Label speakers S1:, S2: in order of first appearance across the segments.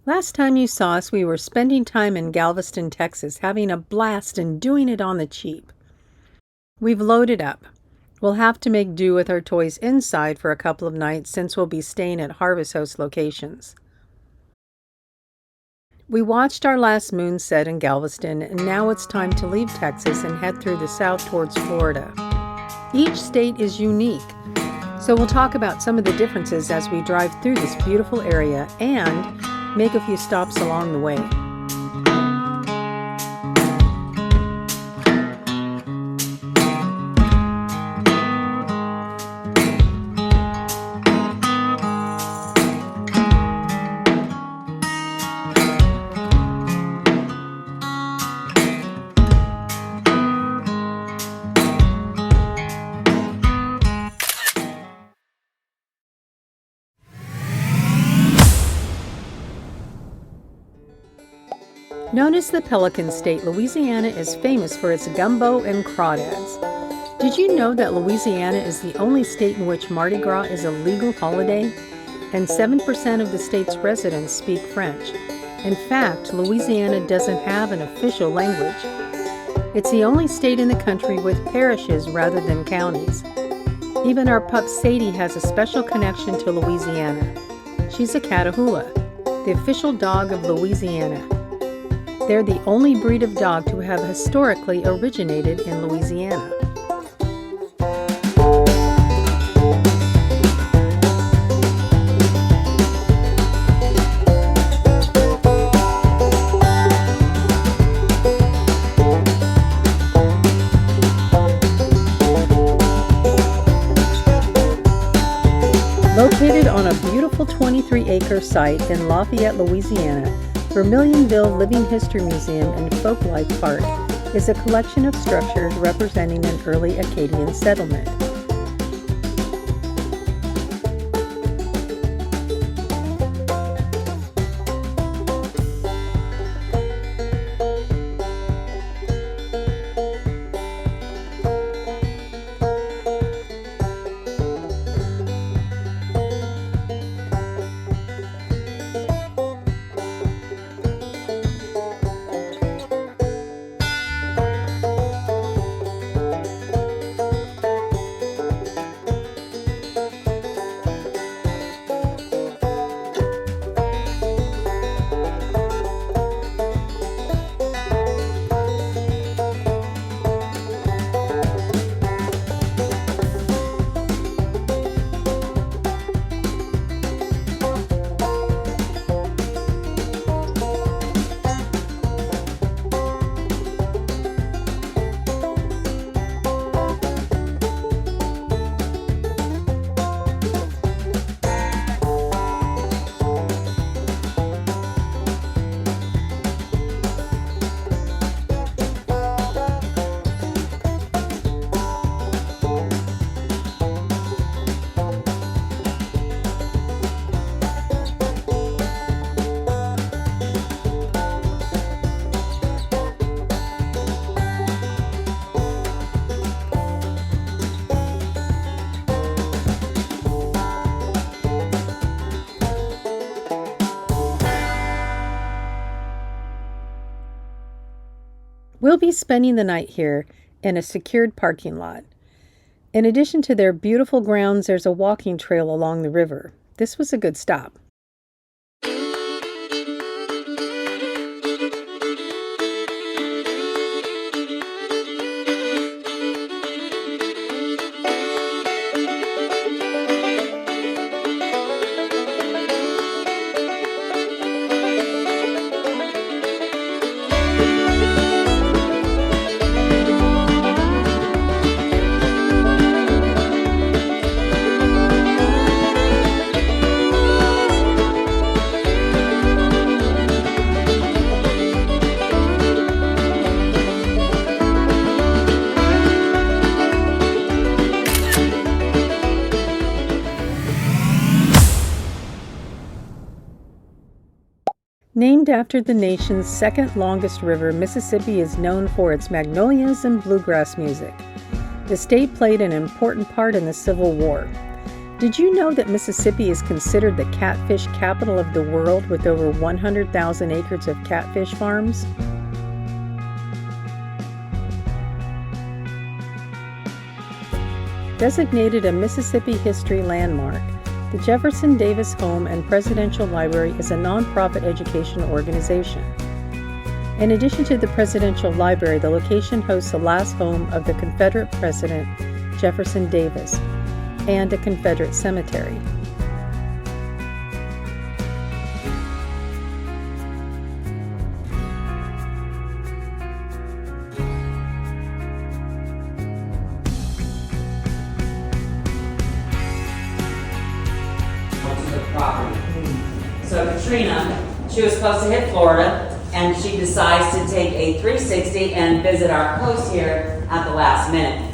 S1: Last time you saw us, we were spending time in Galveston, Texas, having a blast and doing it on the cheap. We've loaded up. We'll have to make do with our toys inside for a couple of nights since we'll be staying at Harvest Host locations. We watched our last moonset in Galveston, and now it's time to leave Texas and head through the south towards Florida. Each state is unique, so we'll talk about some of the differences as we drive through this beautiful area and make a few stops along the way. Known as the Pelican State, Louisiana is famous for its gumbo and crawdads. Did you know that Louisiana is the only state in which Mardi Gras is a legal holiday? And 7% of the state's residents speak French. In fact, Louisiana doesn't have an official language. It's the only state in the country with parishes rather than counties. Even our pup Sadie has a special connection to Louisiana. She's a Catahoula, the official dog of Louisiana. They're the only breed of dog to have historically originated in Louisiana. Located on a beautiful 23-acre site in Lafayette, Louisiana, Vermilionville Living History Museum and Folklife Park is a collection of structures representing an early Acadian settlement. We'll be spending the night here in a secured parking lot. In addition to their beautiful grounds, there's a walking trail along the river. This was a good stop. Named after the nation's second longest river, Mississippi is known for its magnolias and bluegrass music. The state played an important part in the Civil War. Did you know that Mississippi is considered the catfish capital of the world with over 100,000 acres of catfish farms? Designated a Mississippi History Landmark, the Jefferson Davis Home and Presidential Library is a nonprofit education organization. In addition to the Presidential Library, the location hosts the last home of the Confederate President, Jefferson Davis, and a Confederate cemetery.
S2: So Katrina, she was supposed to hit Florida, and she decides to take a 360 and visit our coast here at the last minute.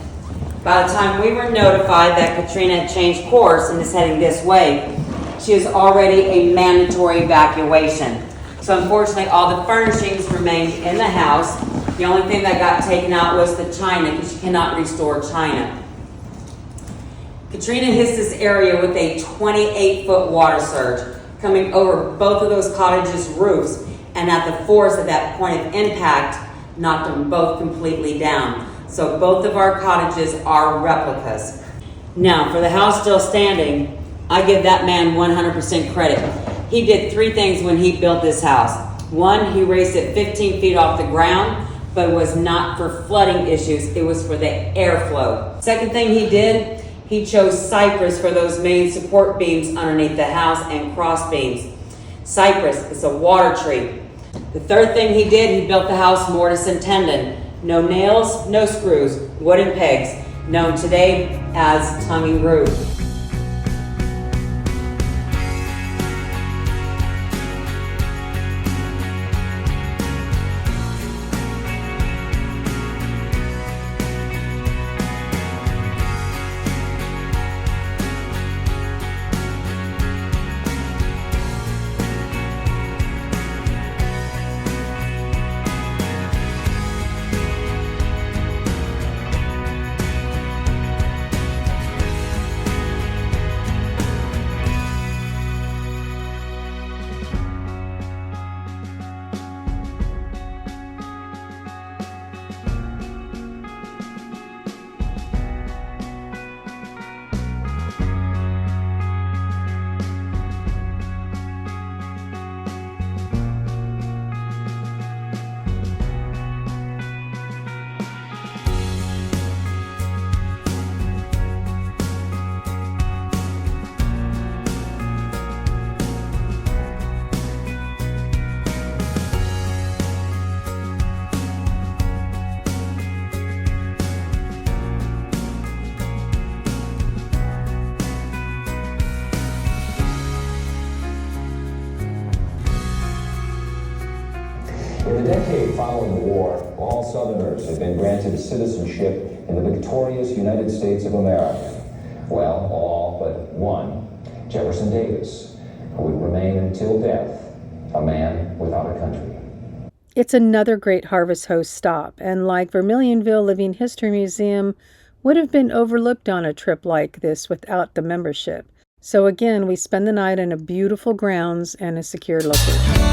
S2: By the time we were notified that Katrina had changed course and is heading this way, she was already a mandatory evacuation. So unfortunately, all the furnishings remained in the house. The only thing that got taken out was the china, because you cannot restore china. Katrina hits this area with a 28-foot water surge, coming over both of those cottages' roofs, and at the force of that point of impact, knocked them both completely down. So both of our cottages are replicas. Now, for the house still standing, I give that man 100% credit. He did 3 things when he built this house. 1, he raised it 15 feet off the ground, but it was not for flooding issues, it was for the airflow. Second thing he did, he chose cypress for those main support beams underneath the house and cross beams. Cypress is a water tree. The third thing he did, he built the house mortise and tenon. No nails, no screws, wooden pegs, known today as tonguing roof.
S3: In the decade following the war, all Southerners had been granted citizenship in the victorious United States of America. Well, all but one, Jefferson Davis, who would remain until death a man without a country.
S1: It's another great Harvest Host stop, and like Vermilionville Living History Museum, would have been overlooked on a trip like this without the membership. So again, we spend the night in a beautiful grounds and a secure location.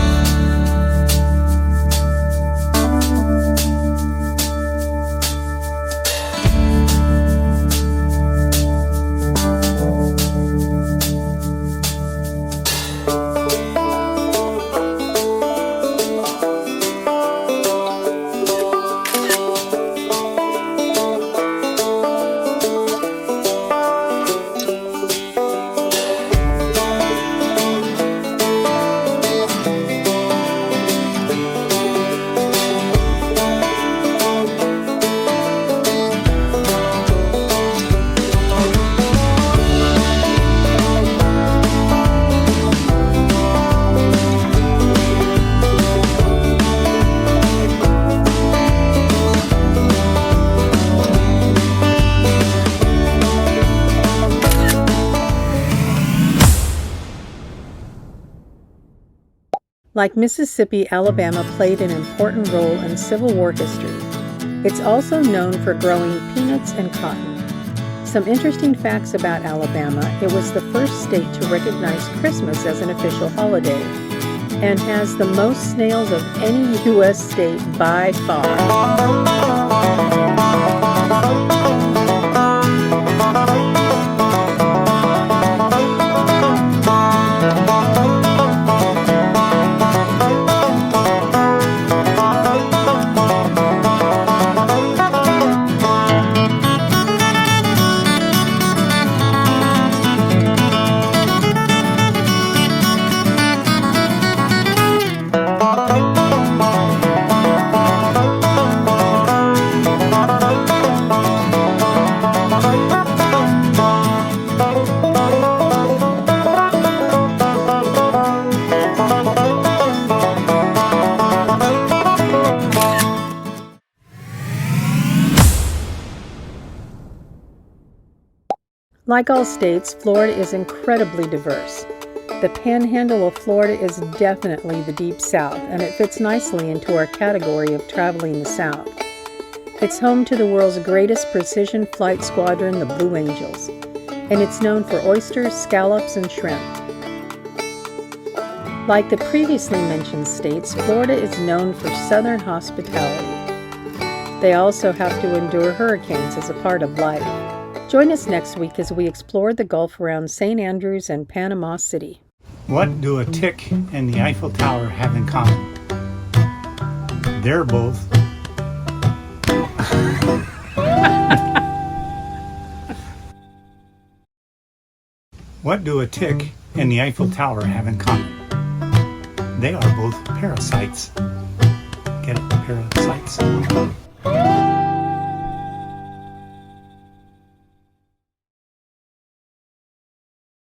S1: Like Mississippi, Alabama played an important role in Civil War history. It's also known for growing peanuts and cotton. Some interesting facts about Alabama: it was the first state to recognize Christmas as an official holiday and has the most snails of any U.S. state by far. Like all states, Florida is incredibly diverse. The Panhandle of Florida is definitely the Deep South, and it fits nicely into our category of traveling the South. It's home to the world's greatest precision flight squadron, the Blue Angels, and it's known for oysters, scallops, and shrimp. Like the previously mentioned states, Florida is known for southern hospitality. They also have to endure hurricanes as a part of life. Join us next week as we explore the Gulf around St. Andrews and Panama City.
S4: What do a tick and the Eiffel Tower have in common? They're both. What do a tick and the Eiffel Tower have in common? They are both parasites. Get it? Parasites.